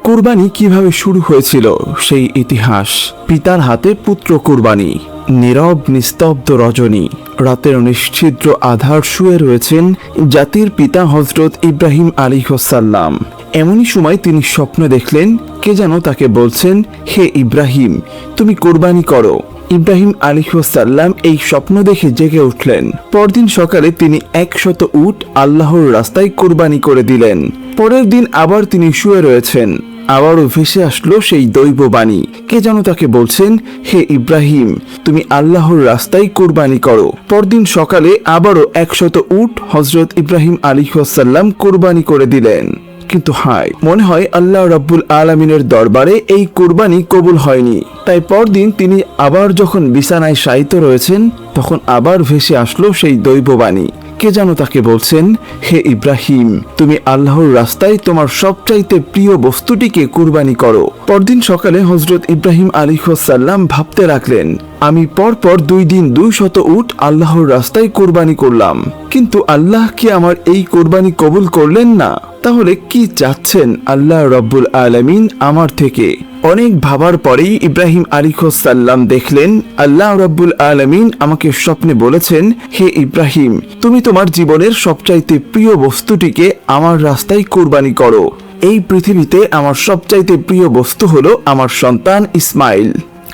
কুরবানি কিভাবে শুরু হয়েছিল সেই ইতিহাস। পিতার হাতে পুত্র কুরবানি। নীরব নিস্তব্ধ রজনী, রাতের নিশ্ছিদ্র আধার শুয়ে রয়েছেন জাতির পিতা হযরত ইব্রাহিম আলাইহিসসালাম। এমনই সময় তিনি স্বপ্ন দেখলেন, কে যেন তাকে বলছেন, হে ইব্রাহিম, তুমি কুরবানি করো। ইব্রাহিম আলাইহিসসালাম এই স্বপ্ন দেখে জেগে উঠলেন। পরদিন সকালে তিনি 100 উট আল্লাহর রাস্তায় কুরবানি করে দিলেন। পরের দিন আবার তিনি শুয়ে রয়েছেন। আবারও ভেসে আসলো সেই দৈববাণী, কে যেন তাকে বলছেন, হে ইব্রাহিম, তুমি আল্লাহর রাস্তায় কুরবানি করো। পরদিন সকালে আবারও 100 উট হযরত ইব্রাহিম আলাইহিসসালাম কুরবানি করে দিলেন। কিন্তু হায়, মনে হয় আল্লাহ রাব্বুল আলামিনের দরবারে এই কুরবানি কবুল হয়নি। তাই পরদিন তিনি আবার যখন বিছানায় শায়িত রয়েছেন, তখন আবার ভেসে আসলো সেই দৈববাণী, কে যেন তাকে বলছেন, হে ইব্রাহিম, তুমি আল্লাহর রাস্তায় তোমার সবচাইতে প্রিয় বস্তুটিকে কুরবানি করো। পরদিন সকালে হযরত ইব্রাহিম আলাইহিসসালাম ভাবতে লাগলেন, আমি পরপর 2 দিন 200 উট আল্লাহর রাস্তায় কুরবানি করলাম, কিন্তু আল্লাহ কি আমার এই কুরবানি কবুল করলেন না? তাহলে কি চাচ্ছেন আল্লাহ রাব্বুল আলামিন আমার থেকে? অনেক ভাবার পরেই ইব্রাহিম আলাইহিসসালাম দেখলেন, আল্লাহ রাব্বুল আলামিন আমাকে স্বপ্নে বলেছেন, হে ইব্রাহিম, তুমি তোমার জীবনের সবচাইতে প্রিয় বস্তুটিকে আমার রাস্তায় কুরবানি করো। এই পৃথিবীতে আমার সবচাইতে প্রিয় বস্তু হলো আমার সন্তান ইসমাইল।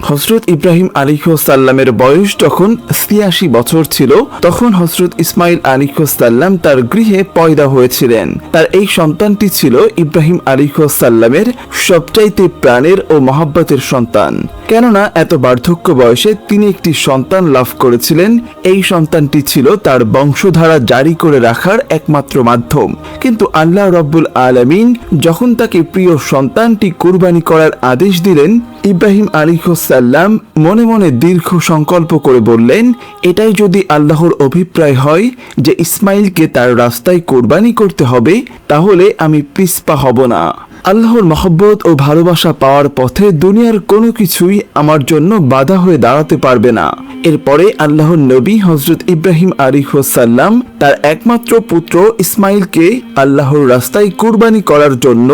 হযরত ইব্রাহিম আলাইহিসসালামের বয়স যখন ৮৬ বছর ছিল, তখন হযরত ইসমাইল আলাইহিসসালাম তার গৃহে পয়দা হয়েছিলেন। তার এই সন্তানটি ছিল ইব্রাহিম আলাইহিসসালামের সবচাইতে প্রাণের ও মহব্বতের সন্তান। কেননা এত বার্ধক্য বয়সে তিনি একটি সন্তান লাভ করেছিলেন। এই সন্তানটি ছিল তার বংশধারা জারি করে রাখার একমাত্র মাধ্যম। কিন্তু আল্লাহ রাব্বুল আলামিন যখন তাকে প্রিয় সন্তানটি কুরবানি করার আদেশ দিলেন, ইব্রাহিম আলাইহিসসালাম মনে মনে দীর্ঘ সংকল্প করে বললেন, এটাই যদি আল্লাহর অভিপ্রায় হয় যে ইসমাইলকে তার রাস্তায় কুরবানি করতে হবে, তাহলে আমি পিছপা হব না। আল্লাহর মহব্বত ও ভালোবাসা পাওয়ার পথে দুনিয়ার কোনো কিছুই আমার জন্য বাধা হয়ে দাঁড়াতে পারবে না। এরপরে আল্লাহর নবী হযরত ইব্রাহিম আলাইহিসসালাম তার একমাত্র পুত্র ইসমাইলকে আল্লাহর রাস্তায় কুরবানি করার জন্য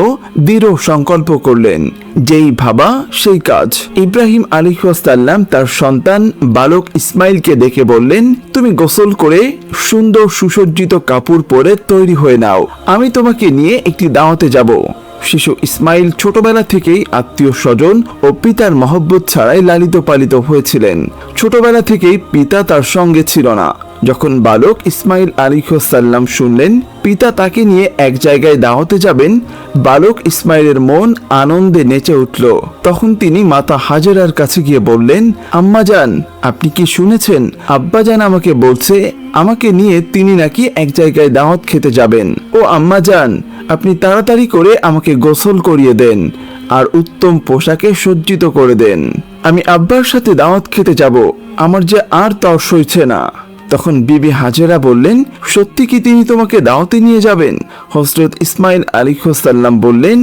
দৃঢ় সংকল্প করলেন। যেই ভাবা সেই কাজ। ইব্রাহিম আলাইহিসসালাম তার সন্তান বালক ইসমাইলকে ডেকে বললেন, তুমি গোসল করে সুন্দর সুসজ্জিত কাপড় পরে তৈরি হয়ে নাও, আমি তোমাকে নিয়ে একটি দাওয়াতে যাব। শিশু ইসমাইল ছোটবেলা থেকেই আত্মীয় স্বজন ও পিতার মহব্বত ছাড়াই লালিত পালিত হয়েছিলেন। ছোটবেলা থেকেই পিতা তার সঙ্গে ছিল না। যখন বালক ইসমাইল আলাইহিসসালাম শুনলেন পিতা তাকে নিয়ে এক জায়গায় দাওয়াতে যাবেন, বালক ইসমাইলের মন আনন্দে নেচে উঠল। তখন তিনি মাতা হাজেরার কাছে গিয়ে বললেন, আম্মাজান, আপনি কি শুনেছেন? আব্বাজান আমাকে বলছে আমাকে নিয়ে তিনি নাকি এক জায়গায় দাওয়াত খেতে যাবেন। ও আম্মাজান, আপনি তাড়াতাড়ি করে আমাকে গোসল করিয়ে দেন আর উত্তম পোশাকে সজ্জিত করে দেন। আমি আব্বার সাথে দাওয়াত খেতে যাব, আমার যে আর তর সইছে না। তখন বিবি হাজেরা বললেন, সত্যি কি তিনি তোমাকে দাওয়াতে নিয়ে যাবেন? হযরত ইসমাইল আলাইহিসসালাম বললেন,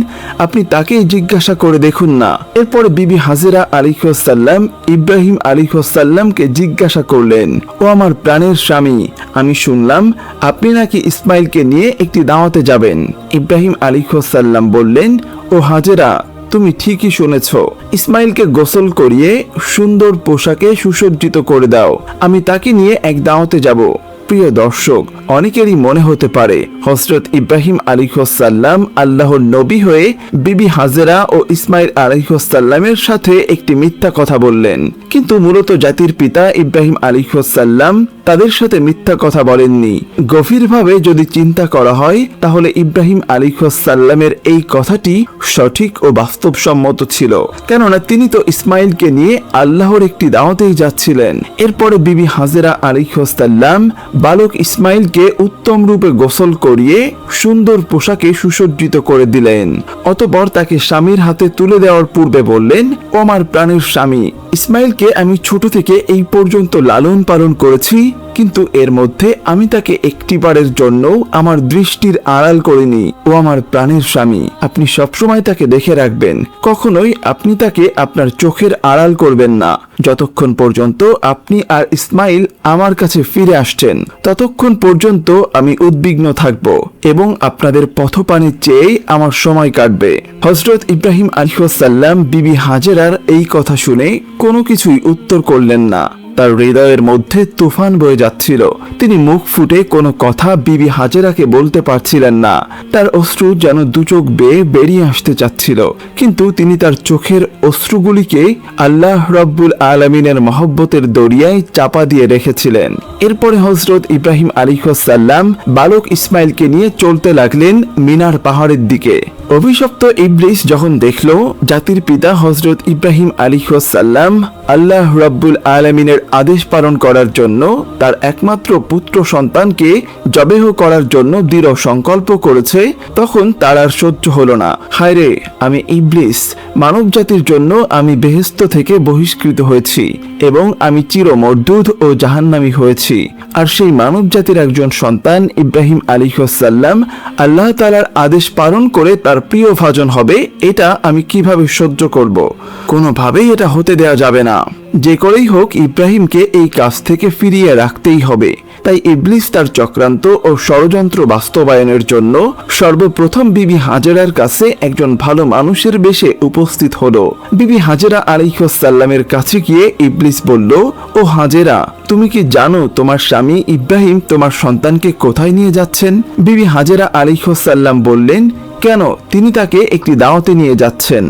আপনি তাকেই জিজ্ঞাসা করে দেখুন না। এরপরে বিবি হাজেরা আলাইহিসসালাম ইব্রাহিম আলাইহিসসালামকে জিজ্ঞাসা করলেন, ও আমার প্রাণের স্বামী, আমি শুনলাম আপনি নাকি ইসমাইলকে নিয়ে একটি দাওয়াতে যাবেন। ইব্রাহিম আলাইহিসসালাম বললেন, ও হাজেরা, তুমি ঠিকই শুনেছ, ইসমাইলকে গোসল করিয়ে সুন্দর পোশাকে সুসজ্জিত করে দাও, আমি তাকে নিয়ে এক দাওয়াতে যাব। প্রিয় দর্শক, অনেকেরই মনে হতে পারে হযরত ইব্রাহিম আলাইহিসসালাম আল্লাহর নবী হয়ে বিবি হাজেরা ও ইসমাইল আলাইহিসসালামের সাথে একটি মিথ্যা কথা বললেন। কিন্তু মূলত জাতির পিতা ইব্রাহিম আলাইহিসসালাম তাদের সাথে মিথ্যা কথা বলেননি। গভীরভাবে যদি চিন্তা করা হয়, তাহলে ইব্রাহিম আলাইহিসসালামের এই কথাটি সঠিক ও বাস্তবসম্মত ছিল। কেননা তিনি তো ইসমাইলকে নিয়ে আল্লাহর একটি দাওয়াতেই যাচ্ছিলেন। এরপরে বিবি হাজেরা আলাইহিসসালাম বালক ইসমাইলকে উত্তম রূপে গোসল করিয়ে সুন্দর পোশাকে সুসজ্জিত করে দিলেন। অতঃপর তাকে স্বামীর হাতে তুলে দেওয়ার পূর্বে বললেন, ও আমার প্রাণের স্বামী, ইসমাইলকে আমি ছোট থেকে এই পর্যন্ত লালন পালন করেছি, কিন্তু এর মধ্যে আমি তাকে একটিবারের জন্য আমার দৃষ্টির আড়াল করিনি। ও আমার প্রাণের স্বামী, আপনি সবসময় তাকে দেখে রাখবেন। কখনোই আপনি তাকে আপনার চোখের আড়াল করবেন না। যতক্ষণ পর্যন্ত আপনি আর ইসমাইল আমার কাছে ফিরে আসছেন, ততক্ষণ পর্যন্ত আমি উদ্বিগ্ন থাকব এবং আপনাদের পথপানি চেয়ে আমার সময় কাটবে। হযরত ইব্রাহিম আলাইহিস সালাম বিবি হাজেরার এই কথা শুনে কোনো কিছুই উত্তর করলেন না। তার হৃদয়ের মধ্যে তুফান বয়ে যাচ্ছিল। তিনি মুখ ফুটে কোনো কথা বিবি হাজেরাকে বলতে পারছিলেন না। তার অশ্রু যেন দুচোখ বেয়ে বেরিয়ে আসতে চাচ্ছিল, কিন্তু তিনি তার চোখের অশ্রুগুলিকে আল্লাহ রাব্বুল আলামিনের মহব্বতের দরিয়ায় চাপা দিয়ে রেখেছিলেন। এরপরে হযরত ইব্রাহিম আলাইহিস সালাম বালক ইসমাইলকে নিয়ে চলতে লাগলেন মিনার পাহাড়ের দিকে। অভিশপ্ত ইবলিস যখন দেখল জাতির পিতা হযরত ইব্রাহিম আলাইহিস সালাম আল্লাহ রাব্বুল আলামিনের আদেশ পালন করার জন্য তার একমাত্র পুত্র সন্তানকে জবেহ করার জন্য দৃঢ় সংকল্প করেছে, তখন তার আর সহ্য হলো না। হায় রে, আমি ইবলিস, মানব জাতির জন্য আমি বেহেশত থেকে বহিষ্কৃত হয়েছি এবং আমি চিরমর্দুদ ও জাহান্নামী হয়েছি। আর সেই মানব জাতির একজন সন্তান ইব্রাহিম আলাইহিস সালাম আল্লাহ তাআলার আদেশ পালন করে তার প্রিয় ভাজন হবে, এটা আমি কিভাবে সহ্য করব? কোনোভাবেই এটা হতে দেওয়া যাবে না। যে করেই হোক ইব্রাহিমকে এই কাজ থেকে ফিরিয়ে রাখতেই হবে। তাই ইবলিস তার চক্রান্ত ও ষড়যন্ত্র বাস্তবায়নের জন্য সর্বপ্রথম বিবি হাজেরার কাছে একজন ভালো মানুষের বেশে উপস্থিত হলো। বিবি হাজেরা আলাইহিস সালামের কাছে গিয়ে ইবলিস বলল, ও হাজেরা, তুমি কি জানো তোমার স্বামী ইব্রাহিম তোমার সন্তানকে কোথায় নিয়ে যাচ্ছেন? বিবি হাজেরা আলাইহিস সালাম বললেন, কেন? তিনি তাকে একটি দাওয়াতে নিয়ে যাচ্ছেন।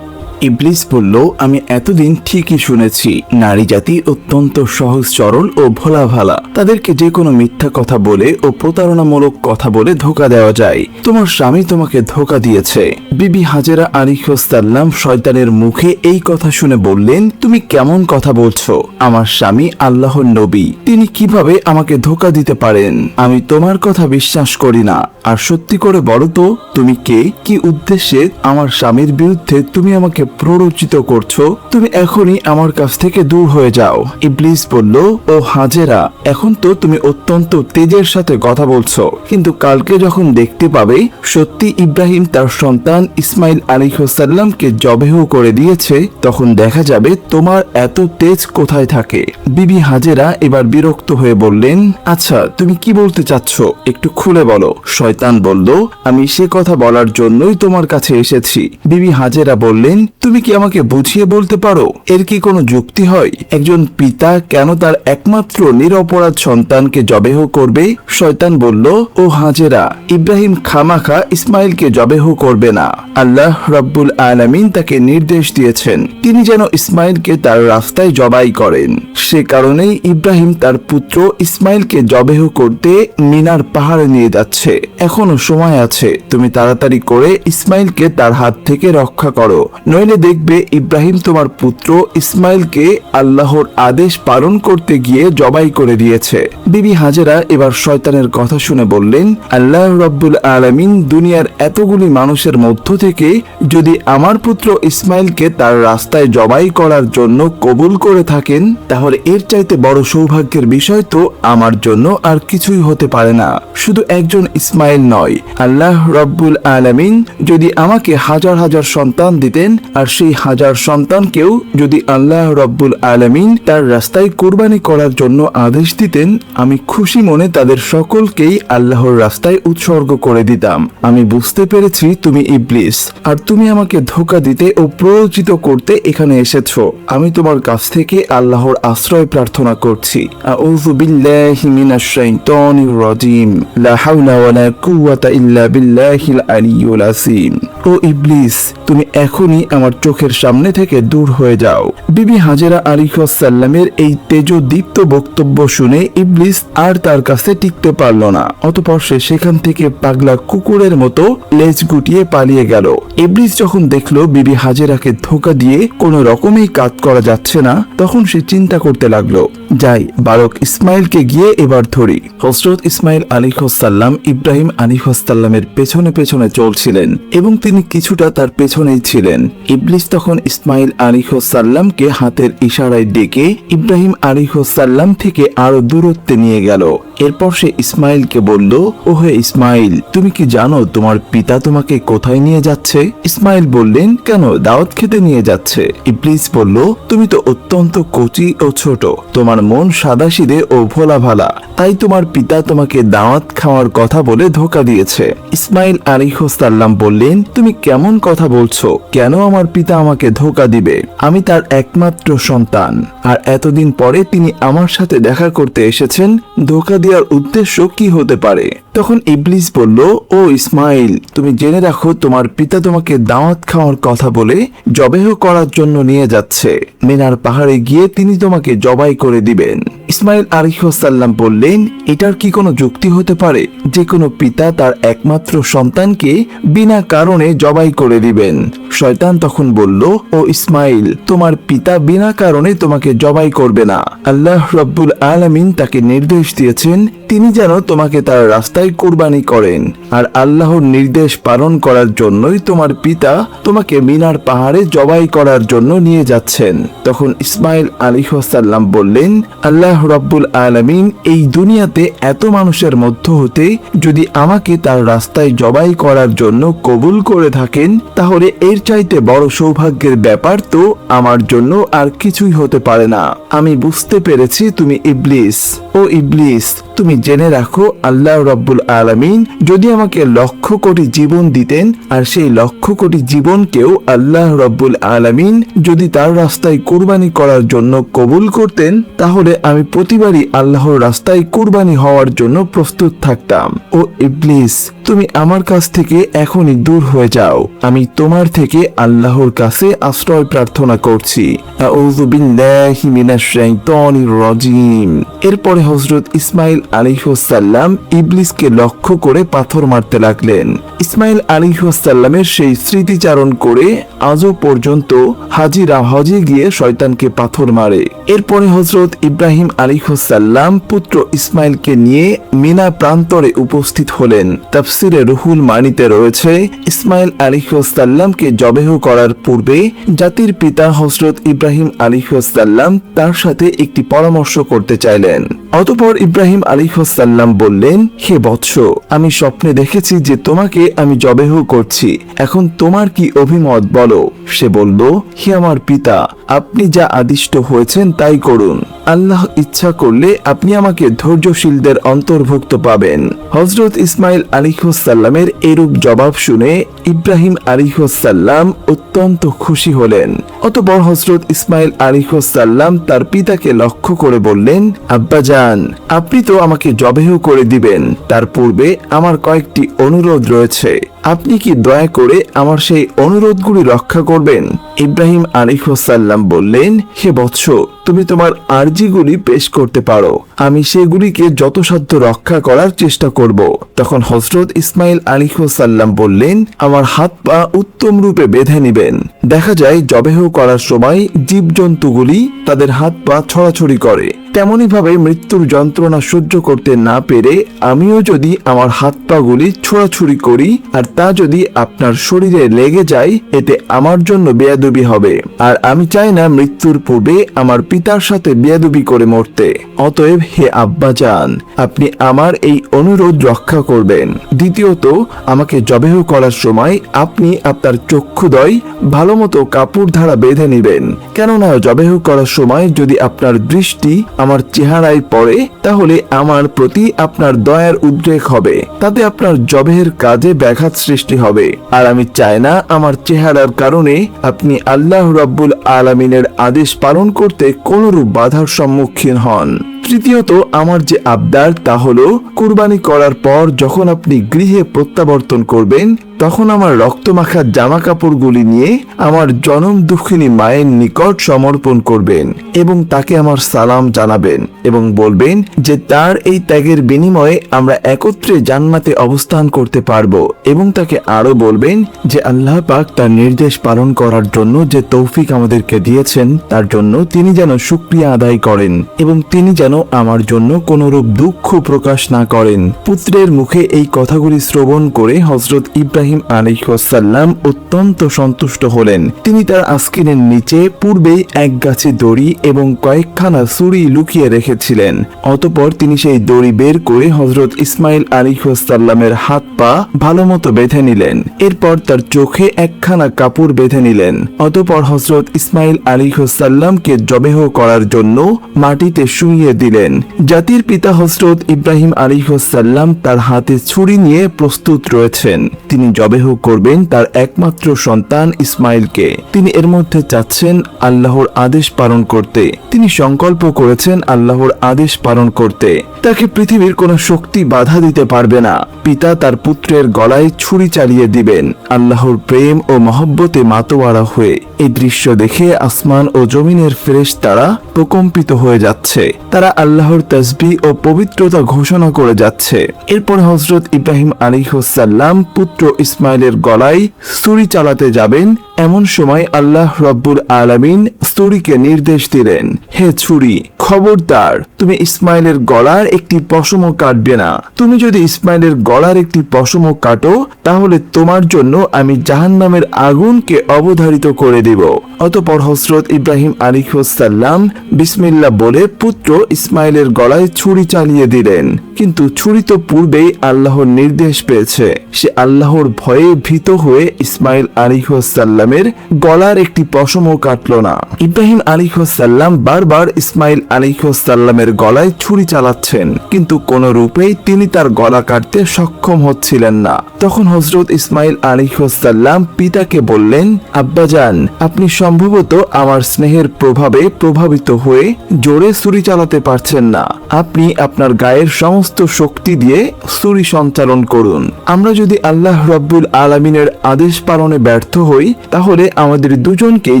ইবলিস বলল, আমি এতদিন ঠিকই শুনেছি নারী জাতি অত্যন্ত সহজ সরল ও ভোলা ভালা। তাদেরকে যে কোনো মিথ্যা কথা বলে ও প্রতারণামূলক কথা বলে ধোকা দেওয়া যায়। তোমার স্বামী তোমাকে ধোকা দিয়েছে। বিবি হাজেরা আলাইহিস সালাম শয়তানের মুখে এই কথা শুনে বললেন, তুমি কেমন কথা বলছো? আমার স্বামী আল্লাহর নবী, তিনি কিভাবে আমাকে ধোকা দিতে পারেন? আমি তোমার কথা বিশ্বাস করি না। আর সত্যি করে বলো তো, তুমি কে? কি উদ্দেশ্যে আমার স্বামীর বিরুদ্ধে তুমি আমাকে প্ররোচিত করছো? তুমি এখনই আমার কাছ থেকে দূর হয়ে যাও। ইবলিস বলল, ও হাজেরা, এখন তো তুমি অত্যন্ত তেজের সাথে কথা বলছো, কিন্তু কালকে যখন দেখতে পাবে সত্যি ইব্রাহিম তার সন্তান ইসমাইল আলাইহিস সালামকে জবেহ করে দিয়েছে, তখন দেখা যাবে তোমার এত তেজ কোথায় থাকে। বিবি হাজেরা এবার বিরক্ত হয়ে বললেন, আচ্ছা তুমি কি বলতে চাচ্ছ, একটু খুলে বলো। শয়তান বলল, আমি সে কথা বলার জন্যই তোমার কাছে এসেছি। বিবি হাজেরা বললেন, তুমি কি আমাকে বুঝিয়ে বলতে পারো এর কি কোনো যুক্তি হয়? একজন পিতা কেন তার একমাত্র নিরপরাধ সন্তানকে জবেহ করবে? শয়তান বলল, ও হাজেরা, ইব্রাহিম খামাখা ইসমাইলকে জবেহ করবে না। আল্লাহ রাব্বুল আলামিন তাকে নির্দেশ দিয়েছেন তিনি যেন ইসমাইলকে তার রাস্তায় জবাই করেন। সে কারণেই ইব্রাহিম তার পুত্র ইসমাইলকে জবেহ করতে মিনার পাহাড়ে নিয়ে যাচ্ছে। এখনো সময় আছে, তুমি তাড়াতাড়ি করে ইসমাইলকে তার হাত থেকে রক্ষা করো, নইলে দেখবে ইব্রাহিম তোমার পুত্র ইসমাইলকে আল্লাহর আদেশ পালন করতে গিয়ে জবাই করে দিয়েছে। বিবি হাজেরা এবার শয়তানের কথা শুনে বললেন, আল্লাহ রাব্বুল আলামিন দুনিয়ার এতগুলি মানুষের মধ্য থেকে যদি আমার পুত্র ইসমাইলকে তার রাস্তায় জবাই করার জন্য কবুল করে থাকেন, তাহলে এর চাইতে বড় সৌভাগ্যের বিষয় তো আমার জন্য আর কিছুই হতে পারে না। শুধু একজন ইসমাইল নয়, আল্লাহ রাব্বুল আলামিন যদি আমাকে হাজার হাজার সন্তান দিতেন, আর সেই হাজার সন্তানকেও যদি আল্লাহ রাব্বুল আলামিন তার রাস্তায় কুরবানি করার জন্য আদেশ দিতেন, আমি খুশি মনে তাদের সকলকেই আল্লাহর রাস্তায় উৎসর্গ করে দিতাম। আমি বুঝতে পেরেছি তুমি ইবলিস, আর তুমি আমাকে ধোঁকা দিতে ও প্ররোচিত করতে এখানে এসেছো। আমি তোমার কাছ থেকে আল্লাহর আশ্রয় প্রার্থনা করছি। আউযু বিল্লাহি মিনাশ শাইতানির রাজিম। লা হাওলা ওয়ালা কুওয়াতা ইল্লা বিল্লাহিল আলিয়্যুল আযীম। ও ইবলিস, তুমি এখনই আমার চোখের সামনে থেকে দূর হয়ে যাও। বিবি হাজেরা আলাইহিস সালামের এই তেজদীপ্ত বক্তব্য শুনে ইবলিস আর তার কাছে টিকতে পারল না। অতঃপর সে সেখান থেকে পাগলা কুকুরের মতো লেজ গুটিয়ে পালিয়ে গেল। ইবলিস যখন দেখলো বিবি হাজেরাকে ধোঁকা দিয়ে কোনো রকমেই কাজ করা যাচ্ছে না, তখন সে চিন্তা করতে লাগলো, যাই বালক ইসমাইলকে গিয়ে এবার ধরি। হযরত ইসমাইল আলাইহিস সালাম ইব্রাহিম আলাইহিস সালামের পেছনে পেছনে চলছিলেন এবং তিনি কিছুটা তার পেছনেই ছিলেন। ইবলিস তখন ইসমাইল আলাইহিসসালামকে হাতের ইশারায় ডেকে ইব্রাহিম আলাইহিসসালাম থেকে আরো দূরত্বে নিয়ে গেল। এরপর সে ইসমাইলকে বলল, ও হে ইসমাইল, তুমি কি জানো তোমার পিতা তোমাকে কোথায় নিয়ে যাচ্ছে? ইসমাইল বললেন, কেন, দাওয়াত খেতে নিয়ে যাচ্ছে। ইবলিস বলল, তুমি তো অত্যন্ত কচি ও ছোট, তোমার মন সাদাসিধে ও ভোলা ভালা, তাই তোমার পিতা তোমাকে দাওয়াত খাওয়ার কথা বলে ধোকা দিয়েছে। ইসমাইল আলাইহিসসালাম বললেন, তুমি কেমন কথা বলছো? কেন আমার পিতা আমাকে ধোকা দিবে? আমি তার একমাত্র সন্তান, আর এতদিন পরে তিনি আমার সাথে দেখা করতে এসেছেন, ধোকা দেওয়ার উদ্দেশ্য কি হতে পারে? তখন ইবলিস বলল, ও ইসমাইল, তুমি জেনে রাখো তোমার পিতা তোমাকে দাওয়াত খাওয়ার কথা বলে জবেহ করার জন্য নিয়ে যাচ্ছে। মিনার পাহাড়ে গিয়ে তিনি তোমাকে জবাই করে দিবেন। ইসমাইল আলাইহিসসালাম বললেন, এটার কি কোনো যুক্তি হতে পারে যে কোনো পিতা তার একমাত্র সন্তানকে বিনা কারণে জবাই করে দিবেন? শয়তান তখন বলল, ও ইসমাইল, তোমার পিতা বিনা কারণে তোমাকে জবাই করবে না। আল্লাহ রাব্বুল আলামিন তাকে নির্দেশ দিয়েছেন তিনি যেন তোমাকে তার রাস্তায় কুরবানি করেন, আর আল্লাহর নির্দেশ পালন করার জন্যই তোমার পিতা তোমাকে মিনার পাহাড়ে জবাই করার জন্য নিয়ে যাচ্ছেন। তখন ইসমাইল আলাইহিসসালাম বললেন, আল্লাহ রাব্বুল আলামিন এই দুনিয়াতে এত মানুষের মধ্য হতে যদি আমাকে তার রাস্তায় জবাই করার জন্য কবুল করে থাকেন, তাহলে এর চাইতে বড় সৌভাগ্যের ব্যাপার তো আমার জন্য আর কিছুই হতে পারে না। আমি বুঝতে পেরেছি তুমি ইবলিস। ও ইবলিস, তুমি জেনে রাখো আল্লাহ রাব্বুল আলামিন যদি আমাকে লক্ষ কোটি জীবন দিতেন, আর সেই লক্ষ কোটি জীবনকেও আল্লাহ রাব্বুল আলামিন যদি তার রাস্তায় কুরবানি করার জন্য কবুল করতেন, তাহলে আমি প্রতিবারই আল্লাহর রাস্তায় কুরবানি হওয়ার জন্য প্রস্তুত থাকতাম। ও ইবলিস, তুমি আমার কাছ থেকে এখনই দূর হয়ে যাও। আমি তোমার থেকে আল্লাহর কাছে আশ্রয় প্রার্থনা করছি। আউযু বিল্লাহি মিনাশ শাইতানির রাজিম। এরপরে হযরত ইসমাইল আলাইহিসসালাম ইবলিসকে লক্ষ্য করে পাথর মারতে লাগলেন। ইসমাইল আলাইহিসসালামের সেই স্মৃতিচারণ করে আজও পর্যন্ত হাজিরা হজে গিয়ে শয়তানকে পাথর মারে। এরপরে হযরত ইব্রাহিম আলাইহিসসালাম পুত্র ইসমাইলকে নিয়ে মিনা প্রান্তরে উপস্থিত হলেন। তাফসিরে রুহুল মানিতে রয়েছে, ইসমাইল আলাইহিসসালামকে জবেহ করার পূর্বে জাতির পিতা হযরত ইব্রাহিম আলাইহিসসালাম তার সাথে একটি পরামর্শ করতে চাইলেন। অতঃপর ইব্রাহিম আলাইহিসসালাম বললেন, হে বৎস, আমি স্বপ্নে দেখেছি যে তোমাকে আমি জবেহ করছি, এখন তোমার কি অভিমত বলো? সে বলল, হে আমার পিতা, আপনি যা আদিষ্ট হয়েছেন তাই করুন। আল্লাহ ইচ্ছা করলে আপনি আমাকে ধৈর্যশীলদের অন্তর্ভুক্ত পাবেন। হযরত ইসমাইল আলাইহিসসালামের এরূপ জবাব শুনে ইব্রাহিম আলাইহিসসালাম অত্যন্ত খুশি হলেন। অতঃপর হযরত ইসমাইল আলাইহিসসালাম তার পিতাকে লক্ষ্য করে বললেন, আব্বাজান, আপনি তো আমাকে জবেহ করে দিবেন, তার পূর্বে আমার কয়েকটি অনুরোধ রয়েছে। আপনি কি দয়া করে আমার সেই অনুরোধগুলি রক্ষা করবেন? ইব্রাহিম আলাইহিসসালাম বললেন, হে বৎস, তুমি তোমার আরজিগুলি পেশ করতে পারো, আমি সেগুলিকে যথাসাধ্য রক্ষা করার চেষ্টা করব। তখন হযরত ইসমাইল আলাইহিসসালাম বললেন, আমার হাত পা উত্তম রূপে বেঁধে নিবেন। দেখা যায় জবেহ করার সময় জীবজন্তুগুলি তাদের হাত পা ছড়াছড়ি করে, তেমনি ভাবে মৃত্যুর যন্ত্রণা সহ্য করতে না পেরে আমিও যদি আমার হাত পা গুলি ছোড়াছুড়ি করি আর তা যদি আপনার শরীরে লেগে যায়, এতে আমার জন্য বেয়াদবি হবে, আর আমি চাই না মৃত্যুর পূর্বে আমার পিতার সাথে বেয়াদবি করে মরতে। অতএব হে আব্বাজান, আপনি আমার এই অনুরোধ রক্ষা করবেন। দ্বিতীয়ত, আমাকে জবেহ করার সময় আপনি আপনার চক্ষুদ্বয় ভালো মতো কাপড় দ্বারা বেঁধে নিবেন, কেননা জবেহ করার সময় যদি আপনার দৃষ্টি আমার চেহারায় পড়ে, তাহলে আমার প্রতি আপনার দয়ার উদ্রেক হবে, তাতে আপনার জবেহের কাজে ব্যাঘাত সৃষ্টি হবে, আর আমি চাই না আমার চেহারার কারণে আপনি আল্লাহ রাব্বুল আলামিনের আদেশ পালন করতে কোনরূপ বাধার সম্মুখীন হন। তৃতীয়ত, আমার যে আবদার তা হলো, কুরবানি করার পর যখন আপনি গৃহে প্রত্যাবর্তন করবেন, তখন আমার রক্তমাখা জামা কাপড়গুলি নিয়ে আমার জনম দুঃখিনী মায়ের নিকট সমর্পণ করবেন এবং তাকে আমার সালাম জানাবেন এবং বলবেন যে তার এই ত্যাগের বিনিময়ে আমরা একত্রে জান্নাতে অবস্থান করতে পারবো, এবং তাকে আরো বলবেন যে আল্লাহ পাক তার নির্দেশ পালন করার জন্য যে তৌফিক আমাদেরকে দিয়েছেন তার জন্য তিনি যেন শুকরিয়া আদায় করেন এবং তিনি যেন আমার জন্য কোনরূপ দুঃখ প্রকাশ না করেন। পুত্রের মুখে এই কথাগুলি শ্রবণ করে হযরত ইব্রাহিম ইব্রাহিম আলাইহিসসালাম অত্যন্ত সন্তুষ্ট হলেন। তিনি তার আস্কিনের নিচে পূর্বেই এক গাছে দড়ি এবং কয়েকখানা ছুরি লুকিয়ে রেখেছিলেন। অতঃপর তিনি সেই দড়ি বের করে হযরত ইসমাইল আলাইহিসসালামের হাত পা ভালোমতো বেঁধে নিলেন। এরপর তার চোখে একখানা কাপড় বেঁধে নিলেন। অতঃপর হযরত ইসমাইল আলাইহিসসালামকে জবেহ করার জন্য মাটিতে শুইয়ে দিলেন। জাতির পিতা হযরত ইব্রাহিম আলাইহিসসালাম তার হাতে ছুরি নিয়ে প্রস্তুত রয়েছেন। তিনি জবেহ করবেন তার একমাত্র সন্তান ইসমাইলকে। তিনি এর মধ্যে চাচ্ছেন আল্লাহর আদেশ পালন করতে। তিনি সংকল্প করেছেন আল্লাহর আদেশ পালন করতে। তাকে পৃথিবীর কোনো শক্তি বাধা দিতে পারবে না। পিতা তার পুত্রের গলায় ছুরি চালিয়ে দিবেন আল্লাহর প্রেম ও মহব্বতে মাতোয়ারা হয়ে। এই দৃশ্য দেখে আসমান ও জমিনের ফেরেশতারা প্রকম্পিত হয়ে যাচ্ছে। তারা আল্লাহর তাসবিহ ও পবিত্রতা ঘোষণা করে যাচ্ছে। এরপর হযরত ইব্রাহিম আলাইহিসসালাম পুত্র ইসমাইলের গলায় ছুরি চালাতে যাবেন। এমন সময় আল্লাহ রাব্বুল আলামিন ছুরিকে নির্দেশ দিলেন, হে ছুরি, খবরদার, তুমি ইসমাইলের গলার একটি পশমও কাটবে না। তুমি যদি ইসমাইলের গলার একটি পশমও কাটো তাহলে তোমার জন্য আমি জাহান্নামের আগুনকে অবধারিত করে দেব। অতঃপর হযরত ইব্রাহিম আলাইহিসসালাম বিসমিল্লাহ বলে পুত্র ইসমাইলের গলায় ছুরি চালিয়ে দিলেন। কিন্তু ছুরি তো পূর্বেই আল্লাহর নির্দেশ পেয়েছে। সে আল্লাহর ভয়ে ভীত হয়ে ইসমাইল আলাইহিসসালামের গলার একটি পশমও কাটল না। ইব্রাহিম আলাইহিসসালাম বারবার ইসমাইল আলাইহিসসালামের গলায় ছুরি চালাচ্ছেন, কিন্তু কোন রূপেই তিনি তার গলা কাটতে সক্ষম হচ্ছিলেন না। তখন হযরত ইসমাইল আলাইহিসসালাম পিতাকে বললেন, আব্বাজান, আপনি সম্ভবত আমার স্নেহের প্রভাবে প্রভাবিত হয়ে জোরে ছুরি চালাতে পারছেন না। আপনি আপনার গায়ের সমস্ত শক্তি দিয়ে ছুরি সঞ্চালন করুন। আমরা যদি আল্লাহ রাব্বুল আলামিনের আদেশ পালনে ব্যর্থ হই তাহলে আমাদের দুজনকেই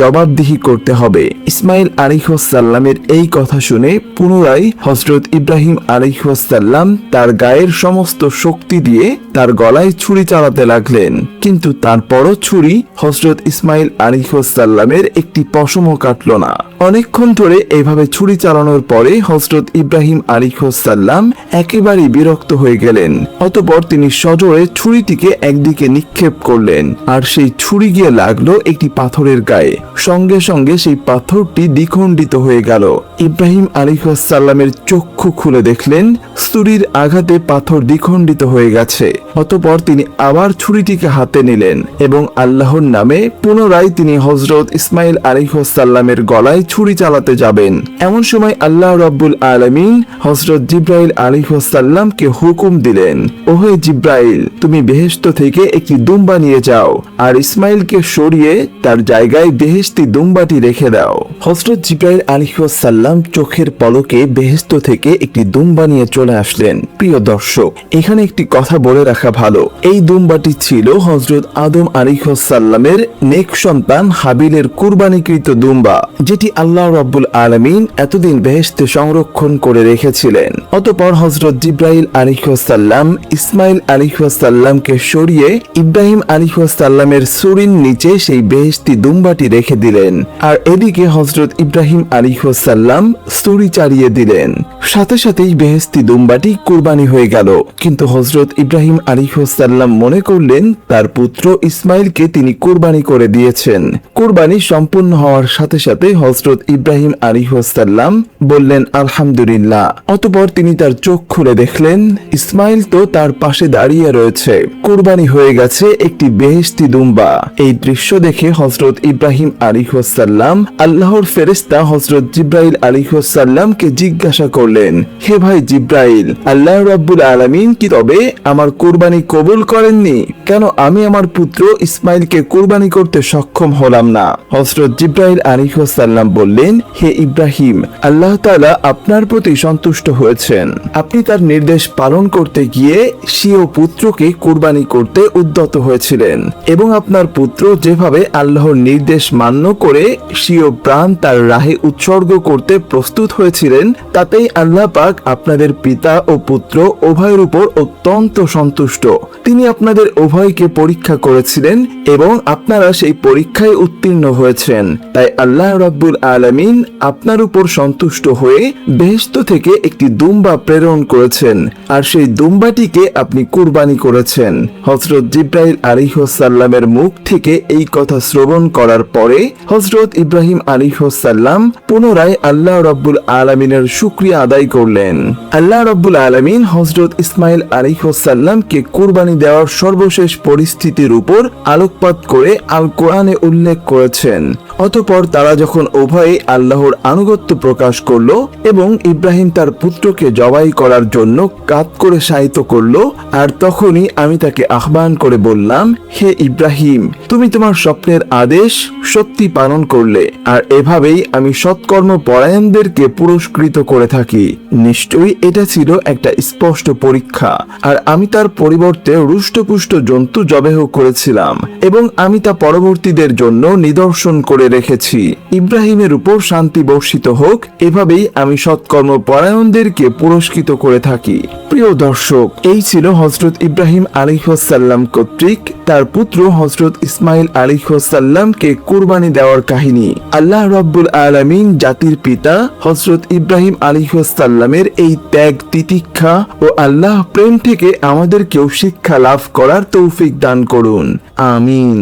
জবাবদিহি করতে হবে। ইসমাইল আলাইহিসসালামের এই কথা শুনে পুনরায় হযরত ইব্রাহিম আলাইহিসসালাম তার গায়ের সমস্ত শক্তি দিয়ে তার গলায় ছুরি চালাতে লাগলেন, কিন্তু তারপরও ছুরি হযরত ইসমাইল আলাইহিসসালামের একটি পশমও কাটল না। অনেকক্ষণ ধরে এইভাবে ছুরি চালানোর পরে হযরত ইব্রাহিম আলাইহিসসালাম একেবারেই বিরক্ত হয়ে গেলেন। অতঃপর তিনি সজোরে ছুরিটিকে একদিকে নিক্ষেপ করলেন, আর সেই ছুরি গিয়ে লাগলো একটি পাথরের গায়ে। সঙ্গে সঙ্গে সেই পাথরটি দ্বিখণ্ডিত হয়ে গেল। ইব্রাহিম আলাইহিসসালামের চক্ষু খুলে দেখলেন ছুরির আঘাতে পাথর দ্বিখণ্ডিত হয়ে গেছে। অতঃপর তিনি আবার ছুরিটিকে হাতে নিলেন এবং আল্লাহর নামে পুনরায় তিনি হযরত ইসমাইল আলাইহিসসালামের গলায় ছুরি চালাতে যাবেন। এমন সময় আল্লাহ রাব্বুল আলামিন হযরত জিবরাইল আলাইহিসসালামকে হুকুম দিলেন, ওহে জিবরাইল, তুমি বেহেশত থেকে একটি দুম্বা নিয়ে যাও আর ইসমাইলকে সরিয়ে তার জায়গায় বেহেশতি দুম্বাটি রেখে দাও। হযরত জিবরাইল আলাইহিসসালাম চোখের পলকে বেহেশত থেকে একটি দুম্বা নিয়ে চলে আসলেন। প্রিয় দর্শক, এখানে একটি কথা বলে রাখা ভালো। এই দুম্বাটি ছিল হযরত আদম আলাইহিসসালামের নেক সন্তান হাবিলের কুরবানিকৃত দুম্বা, যেটি আল্লাহ রাব্বুল আলামিন এতদিন বেহেশতে সংরক্ষণ করে রেখেছিলেন। অতঃপর হযরত জিবরাইল আলাইহিসসালাম ইসমাইল আলাইহিসসালামকে সরিয়ে ইব্রাহিম আলাইহিসসালামের ছুরির নিচে সেই বেহেশতি দুম্বাটি রেখে দিলেন, আর এদিকে হযরত ইব্রাহিম আলাইহিসসালাম ছুরি চালিয়ে দিলেন। সাথে সাথেই বেহেশতি দুম্বাটি কুরবানি হয়ে গেল। কিন্তু হযরত ইব্রাহিম আলাইহিসসালাম মনে করলেন তার পুত্র ইসমাইলকে তিনি কুরবানি করে দিয়েছেন। কুরবানি সম্পূর্ণ হওয়ার সাথে সাথে হযরত ইব্রাহিম আলাইহিসসালাম বললেন আলহামদুলিল্লাহ। অতঃপর তিনি তার চোখ খুলে দেখলেন ইসমাইল তো তার পাশে দাঁড়িয়ে রয়েছে। কুরবানি হয়ে গেছে একটি বেহেশতি দুম্বা। এই দৃশ্য দেখে হযরত ইব্রাহিম আলাইহিসসালাম আল্লাহর ফেরেশতা হযরত জিবরাইল আলাইহিসসালামকে জিজ্ঞাসা করলেন, হে ভাই জিবরাইল, আল্লাহ রাব্বুল আলামিন কি তবে আমার কুরবানি কবুল করেননি? কেন আমি আমার পুত্র ইসমাইলকে কুরবানি করতে সক্ষম হলাম না? হযরত জিবরাইল আলাইহিসসালাম বললেন, হে ইব্রাহিম, আল্লাহ তাআলা আপনার প্রতি সন্তুষ্ট হয়েছেন। আপনি তার নির্দেশ পালন করতে গিয়ে স্বীয় পুত্রকে কুরবানি করতে উদ্যত হয়েছিলেন এবং আপনার পুত্র যেভাবে আল্লাহর নির্দেশ মান্য করে স্বীয় প্রাণ তার রাহে উৎসর্গ করতে প্রস্তুত হয়েছিলেন, তাতেই আল্লাহ পাক আপনাদের পিতা ও পুত্র উভয়ের উপর অত্যন্ত সন্তুষ্ট সন্তুষ্ট। তিনি আপনাদের উভয়কে পরীক্ষা করেছিলেন এবং আপনারা সেই পরীক্ষায় উত্তীর্ণ হয়েছেন। তাই আল্লাহ রাব্বুল আলামিন আপনার উপর সন্তুষ্ট হয়ে বেহেশত থেকে একটি দুম্বা প্রেরণ করেছেন, আর সেই দুম্বাটিকে আপনি কুরবানি করেছেন। হযরত জিবরাইল আলাইহিস সালামের মুখ থেকে এই কথা শ্রবণ করার পরে হযরত ইব্রাহিম আলাইহিস সালাম পুনরায় আল্লাহ রাব্বুল আলামিনের শুকরিয়া আদায় করলেন। আল্লাহ রাব্বুল আলামিন হযরত ইসমাইল আলাইহিস সালামকে কুরবানি দেওয়ার সর্বশেষ পরিস্থিতির উপর আলোকপাত করে আল কোরআনে উল্লেখ করেছেন। অতঃপর তারা যখন উভয়ে আল্লাহর আনুগত্য প্রকাশ করলো এবং ইব্রাহিম তার পুত্রকে জবাই করার জন্য কাঁধ করে শায়িত করলো, আর তখনই আমি তাকে আহ্বান করে বললাম, হে ইব্রাহিম, তুমি তোমার স্বপ্নের আদেশ সত্যি পালন করলে, আর এভাবেই আমি সৎকর্ম পরায়ণদেরকে পুরস্কৃত করে থাকি। নিশ্চয়ই এটা ছিল একটা স্পষ্ট পরীক্ষা, আর আমি তার পরিবর্তে রুষ্টপুষ্ট জন্তু জবেহ করেছিলাম এবং আমি তা পরবর্তীদের জন্য নিদর্শন করে রেখেছি। ইব্রাহিমের উপর শান্তি বর্ষিত হোক, এভাবেই আমি সৎকর্ম পরায়ণদেরকে পুরস্কৃত করে থাকি। প্রিয় দর্শক, এই ছিল হযরত ইব্রাহিম আলাইহিস সালাম কর্তৃক তার পুত্র হযরত ইসমাইল আলাইহিস সালামকে কুরবানি দেওয়ার কাহিনী। আল্লাহ রাব্বুল আলামিন জাতির পিতা হযরত ইব্রাহিম আলাইহিস সালামের এই ত্যাগ, তিতিক্ষা ও আল্লাহ প্রেম থেকে আমাদেরকেও শিক্ষা লাভ করার তৌফিক দান করুন। আমিন।